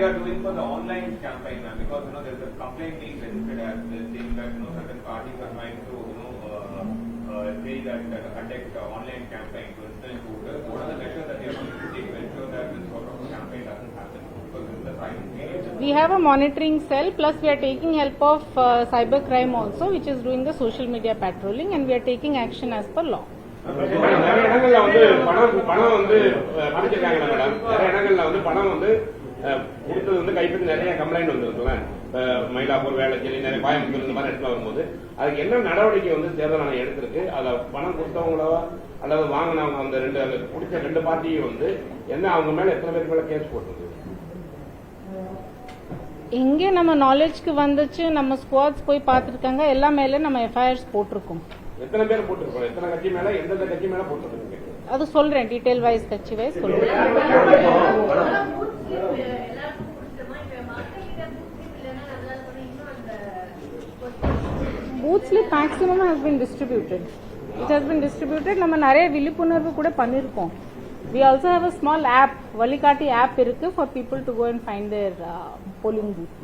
you are doing for the online campaign, ma'am? Because there's a complaint being registered as saying that certain parties are trying to say that conduct online campaign to influence voters. What are the measures that you are going to take to ensure that this sort of campaign doesn't happen? Because this is the silent period. We have a monitoring cell, plus we are taking help of cybercrime also, which is doing the social media patrolling, and we are taking action as per law. நிறைய இடங்கள்ல பணம் பிடிச்சிருக்காங்க madam. நிறைய இடங்கள்ல பணம் கொடுத்தது கைப்பற்றி நிறைய கம்ப்ளைண்ட் வந்துருக்குல்ல. மயிலாப்பூர், வேளச்சேரி, நிறைய கோயம்புத்தூர் இந்த மாதிரி இடத்துல வரும்போது அதுக்கு என்ன நடவடிக்கை தேர்தல் ஆணையம் எடுத்திருக்கு? அதை பணம் கொடுத்தவங்களோ அல்லது வாங்கினவங்க அந்த பிடிச்ச ரெண்டு பார்ட்டியும் என்ன அவங்க மேல எத்தனை பேருக்கு மேல கேஸ் போட்டிருக்கு? எங்கே நம்ம நாலேஜ்க்கு வந்துச்சு, நம்ம ஸ்குவாட்ஸ் போய் பார்த்துருக்காங்க, எல்லா மேல நம்ம எஃப்ஐஆர்ஸ் போட்டிருக்கோம். எத்தனை பேர் போட்டிருக்கோம்? எத்தனை கட்சி மேல, எந்தெந்த கட்சி மேல போட்டிருக்கு? அது சொல்றேன், டீடைல் வைஸ் கட்சி வைஸ் சொல்றேன். பூத்ஸ்ல maximum has been distributed. It has been distributed. நம்ம நிறைய விழிப்புணர்வு கூட பண்ணிருக்கோம். We also have a small app, Valikati app இருக்கு for people to go and find their polling booth.